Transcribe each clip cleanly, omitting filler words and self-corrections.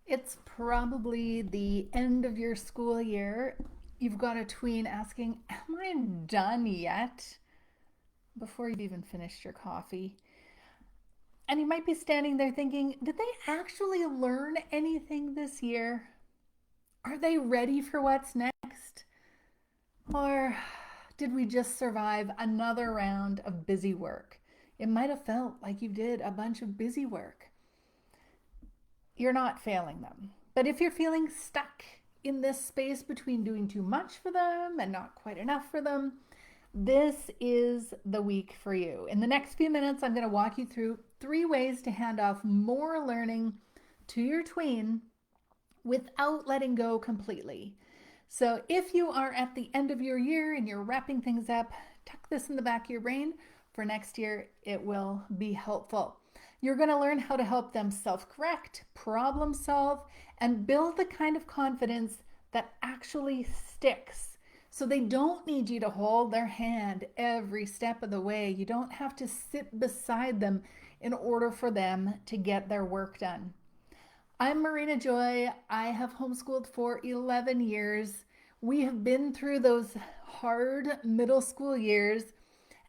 It's probably the end of your school year. You've got a tween asking, "Am I done yet?" before you've even finished your coffee. And you might be standing there thinking, did they actually learn anything this year? Are they ready for what's next? Or did we just survive another round of busy work? It might have felt like you did a bunch of busy work. You're not failing them. But if you're feeling stuck in this space between doing too much for them and not quite enough for them, this is the week for you. In the next few minutes, I'm going to walk you through 3 ways to hand off more learning to your tween without letting go completely. So if you are at the end of your year and you're wrapping things up, tuck this in the back of your brain. For next year, it will be helpful. You're going to learn how to help them self-correct, problem solve, and build the kind of confidence that actually sticks. So they don't need you to hold their hand every step of the way. You don't have to sit beside them in order for them to get their work done. I'm Marina Joy. I have homeschooled for 11 years. We have been through those hard middle school years,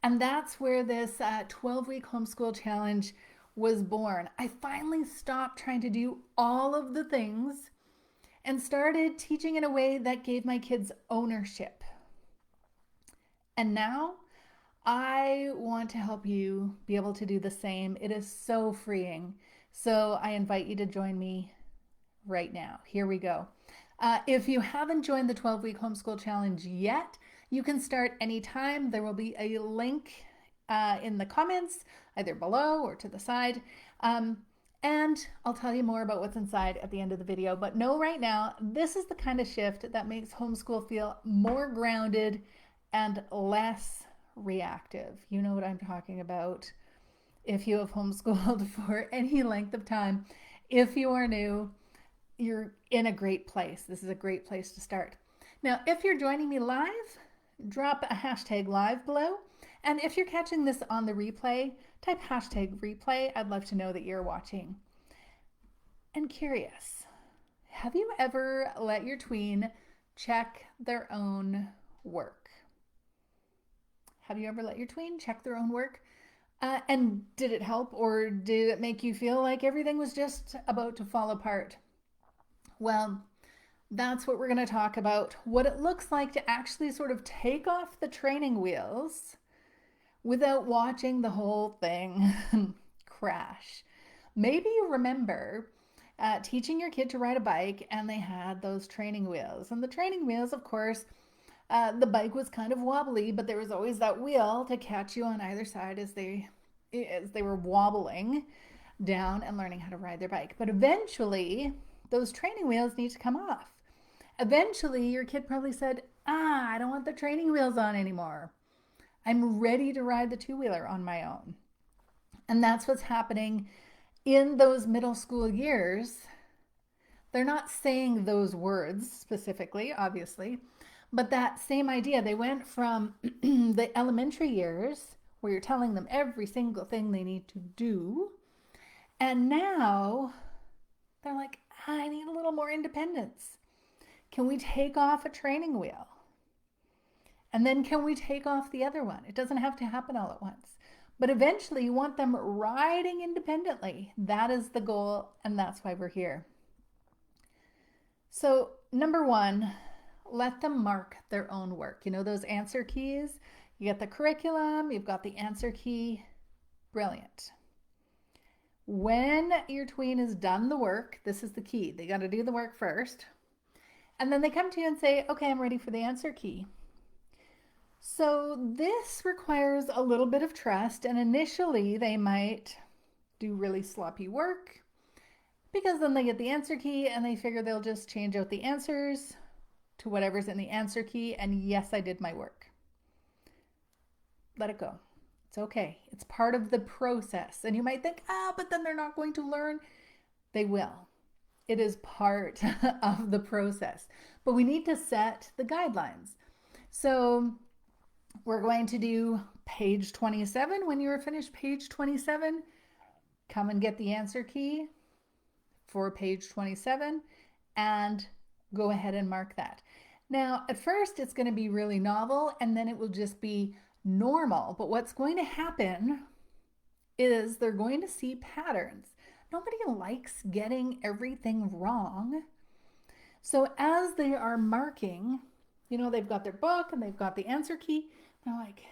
and that's where this 12-week homeschool challenge was born. I finally stopped trying to do all of the things and started teaching in a way that gave my kids ownership. And now I want to help you be able to do the same. It is so freeing. So I invite you to join me right now. Here we go. If you haven't joined the 12-week homeschool challenge yet, you can start anytime. There will be a link in the comments, either below or to the side. And I'll tell you more about what's inside at the end of the video. But know right now, this is the kind of shift that makes homeschool feel more grounded and less reactive. You know what I'm talking about. If you have homeschooled for any length of time, if you are new, you're in a great place. This is a great place to start. Now, if you're joining me live, drop a hashtag live below. And if you're catching this on the replay, type hashtag replay. I'd love to know that you're watching. And curious, have you ever let your tween check their own work? Have you ever let your tween check their own work? And did it help, or did it make you feel like everything was just about to fall apart? Well, that's what we're going to talk about. What it looks like to actually sort of take off the training wheels without watching the whole thing crash. Maybe you remember teaching your kid to ride a bike and they had those training wheels. And the training wheels, of course, the bike was kind of wobbly, but there was always that wheel to catch you on either side as they were wobbling down and learning how to ride their bike. But eventually, those training wheels need to come off. Eventually, your kid probably said, I don't want the training wheels on anymore. I'm ready to ride the two-wheeler on my own. And that's what's happening in those middle school years. They're not saying those words specifically, obviously, but that same idea. They went from the elementary years where you're telling them every single thing they need to do, and now they're like, I need a little more independence. Can we take off a training wheel? And then can we take off the other one? It doesn't have to happen all at once. But eventually you want them riding independently. That is the goal, and that's why we're here. So number one, let them mark their own work. You know those answer keys? You get the curriculum, you've got the answer key. Brilliant. When your tween has done the work, this is the key. They got to do the work first. And then they come to you and say, okay, I'm ready for the answer key. So this requires a little bit of trust, and initially they might do really sloppy work because then they get the answer key and they figure they'll just change out the answers to whatever's in the answer key, and yes, I did my work. Let it go. It's okay. It's part of the process. And you might think, but then they're not going to learn. They will. It is part of the process. But we need to set the guidelines. So we're going to do page 27. When you're finished page 27, come and get the answer key. for page 27 and go ahead and mark that. Now, at first, it's going to be really novel and then it will just be normal. But what's going to happen is they're going to see patterns. Nobody likes getting everything wrong. So as they are marking, they've got their book and they've got the answer key. They're like,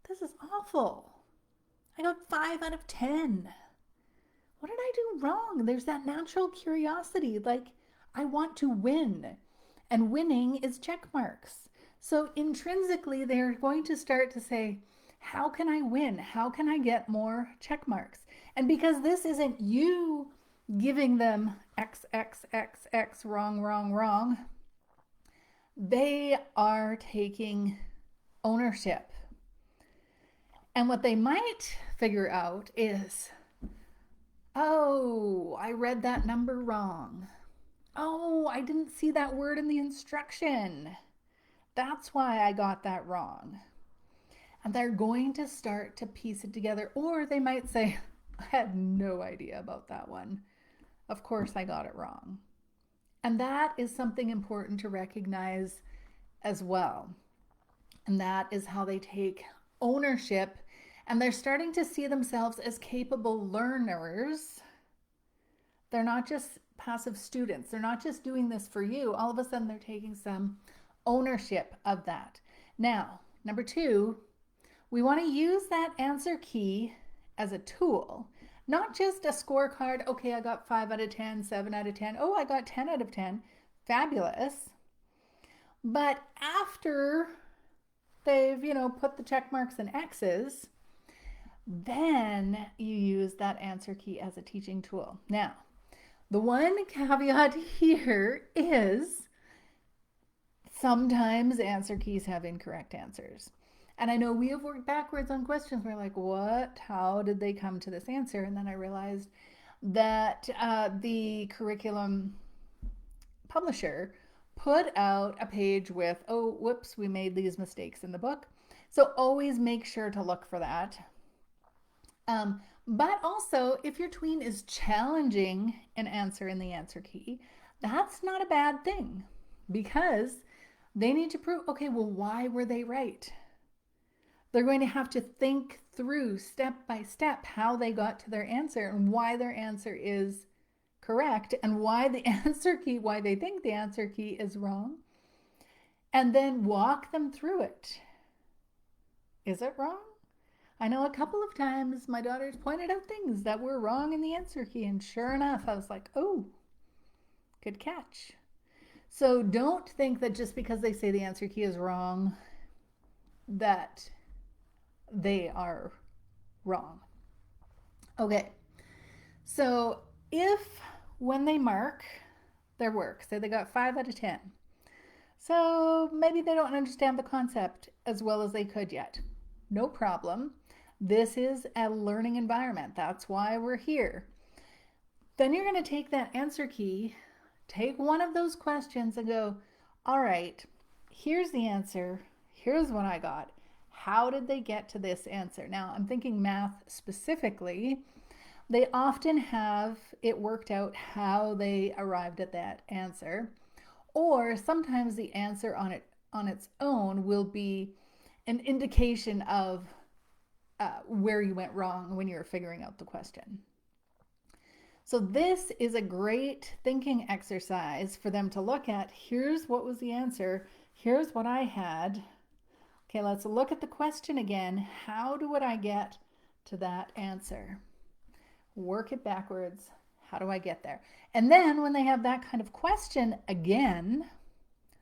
this is awful. I got 5 out of 10. What did I do wrong? There's that natural curiosity. Like, I want to win. And winning is check marks. So intrinsically, they're going to start to say, how can I win? How can I get more check marks? And because this isn't you giving them X, X, X, X, wrong, wrong, wrong, they are taking ownership. And what they might figure out is, oh, I read that number wrong. Oh, I didn't see that word in the instruction. That's why I got that wrong. And they're going to start to piece it together. Or they might say, I had no idea about that one. Of course I got it wrong. And that is something important to recognize as well. And that is how they take ownership and they're starting to see themselves as capable learners. They're not just passive students. They're not just doing this for you. All of a sudden, they're taking some ownership of that. Now, number 2, we want to use that answer key as a tool, not just a scorecard. Okay, I got 5 out of 10, 7 out of 10. Oh, I got 10 out of 10. Fabulous. But after they've, put the check marks and X's, then you use that answer key as a teaching tool. Now, the one caveat here is sometimes answer keys have incorrect answers. And I know we have worked backwards on questions. We're like, what? How did they come to this answer? And then I realized that the curriculum publisher put out a page with, oh, whoops, we made these mistakes in the book. So always make sure to look for that. But also, if your tween is challenging an answer in the answer key, that's not a bad thing because they need to prove, okay, well, why were they right? They're going to have to think through step by step how they got to their answer and why their answer is correct and why the answer key, why they think the answer key is wrong, and then walk them through it. Is it wrong? I know a couple of times my daughters pointed out things that were wrong in the answer key, and sure enough, I was like, oh, good catch. So don't think that just because they say the answer key is wrong, that they are wrong. Okay, so if when they mark their work, say they got 5 out of 10, so maybe they don't understand the concept as well as they could yet. No problem. This is a learning environment. That's why we're here. Then you're going to take that answer key, take one of those questions and go, all right, here's the answer. Here's what I got. How did they get to this answer? Now, I'm thinking math specifically. They often have it worked out how they arrived at that answer. Or sometimes the answer on its own will be an indication of where you went wrong when you were figuring out the question. So this is a great thinking exercise for them to look at. Here's what was the answer. Here's what I had. Okay, let's look at the question again. How would I get to that answer? Work it backwards. How do I get there? And then when they have that kind of question again,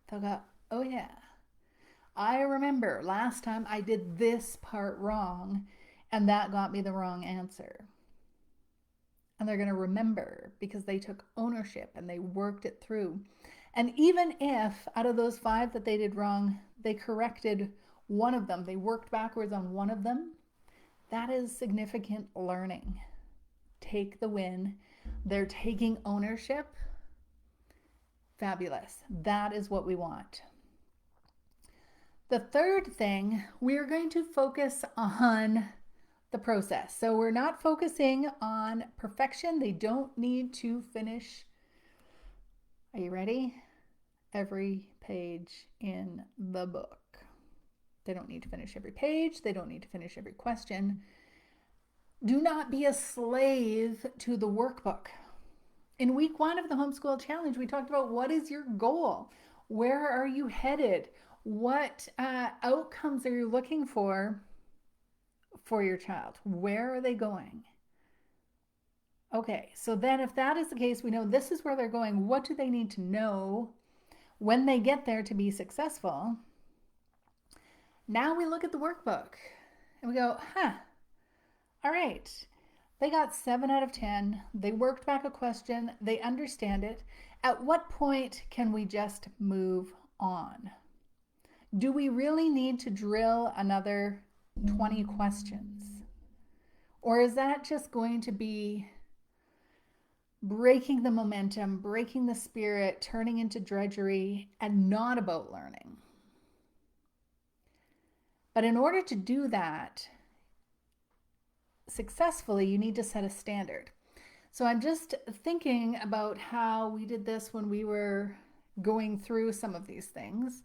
they'll go, oh yeah, I remember last time I did this part wrong and that got me the wrong answer. And they're going to remember because they took ownership and they worked it through. And even if out of those 5 that they did wrong, they corrected one of them, they worked backwards on one of them, that is significant learning. Take the win. They're taking ownership. Fabulous. That is what we want. The third thing, we are going to focus on the process. So we're not focusing on perfection. They don't need to finish. Are you ready? Every page in the book. They don't need to finish every page. They don't need to finish every question. Do not be a slave to the workbook. In week 1 of the Homeschool Challenge, we talked about what is your goal? Where are you headed? What outcomes are you looking for your child? Where are they going? Okay, so then if that is the case, we know this is where they're going. What do they need to know when they get there to be successful? Now we look at the workbook and we go, all right, they got 7 out of 10. They worked back a question. They understand it. At what point can we just move on? Do we really need to drill another 20 questions? Or is that just going to be breaking the momentum, breaking the spirit, turning into drudgery, and not about learning? But in order to do that successfully, you need to set a standard. So I'm just thinking about how we did this when we were going through some of these things.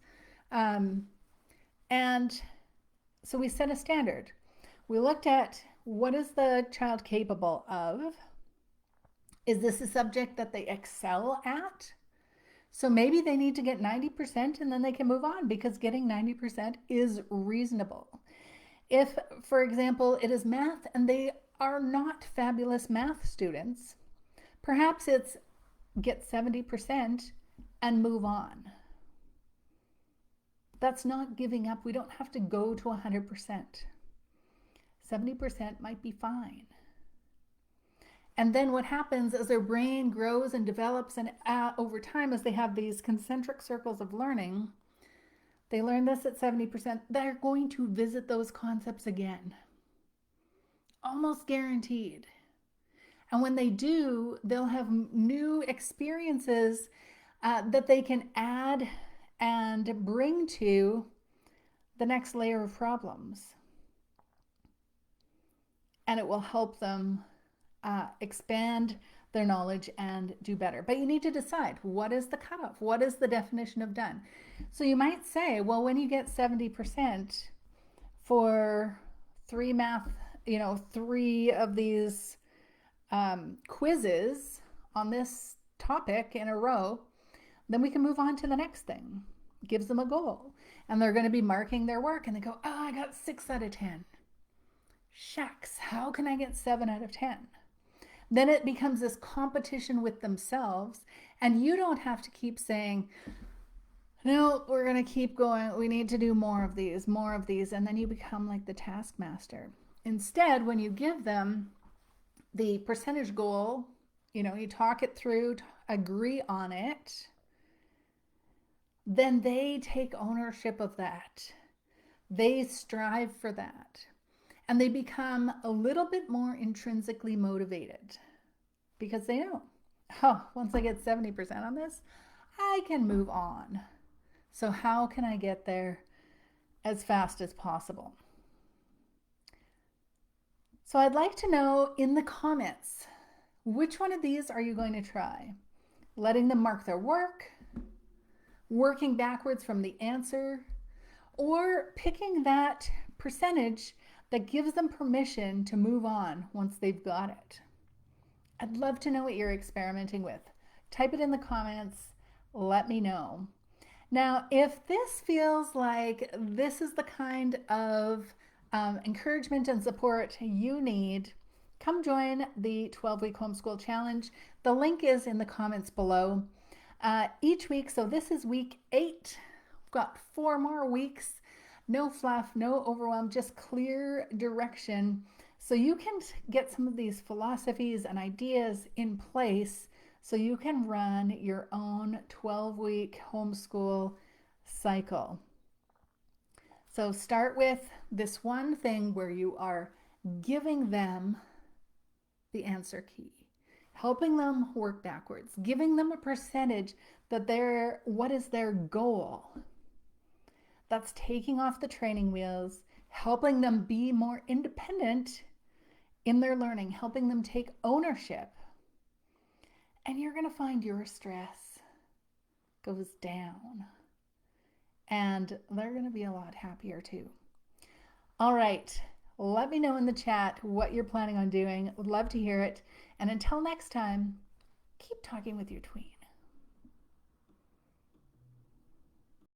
And so we set a standard. We looked at what is the child capable of? Is this a subject that they excel at? So maybe they need to get 90% and then they can move on because getting 90% is reasonable. If, for example, it is math and they are not fabulous math students, perhaps it's get 70% and move on. That's not giving up. We don't have to go to 100%. 70% might be fine. And then what happens as their brain grows and develops and over time, as they have these concentric circles of learning, they learn this at 70%, they're going to visit those concepts again. Almost guaranteed. And when they do, they'll have new experiences that they can add and bring to the next layer of problems. And it will help them expand their knowledge and do better. But you need to decide, what is the cutoff? What is the definition of done? So you might say, well, when you get 70% for 3 math, 3 of these quizzes on this topic in a row, then we can move on to the next thing. Gives them a goal. And they're going to be marking their work and they go, oh, I got 6 out of 10. Shucks, how can I get 7 out of 10? Then it becomes this competition with themselves, and you don't have to keep saying, no, we're going to keep going. We need to do more of these, and then you become like the taskmaster. Instead, when you give them the percentage goal, you talk it through, agree on it, then they take ownership of that. They strive for that. And they become a little bit more intrinsically motivated because they know, once I get 70% on this, I can move on. So how can I get there as fast as possible? So I'd like to know in the comments, which one of these are you going to try? Letting them mark their work, working backwards from the answer, or picking that percentage that gives them permission to move on once they've got it. I'd love to know what you're experimenting with. Type it in the comments. Let me know. Now, if this feels like this is the kind of encouragement and support you need, come join the 12-week homeschool challenge. The link is in the comments below. Each week, so this is week 8. We've got 4 more weeks. No fluff, no overwhelm, just clear direction. So you can get some of these philosophies and ideas in place so you can run your own 12-week homeschool cycle. So start with this one thing where you are giving them the answer key, helping them work backwards, giving them a percentage that what is their goal. That's taking off the training wheels, helping them be more independent in their learning, helping them take ownership. And you're going to find your stress goes down. And they're going to be a lot happier too. All right. Let me know in the chat what you're planning on doing. Would love to hear it. And until next time, keep talking with your tween.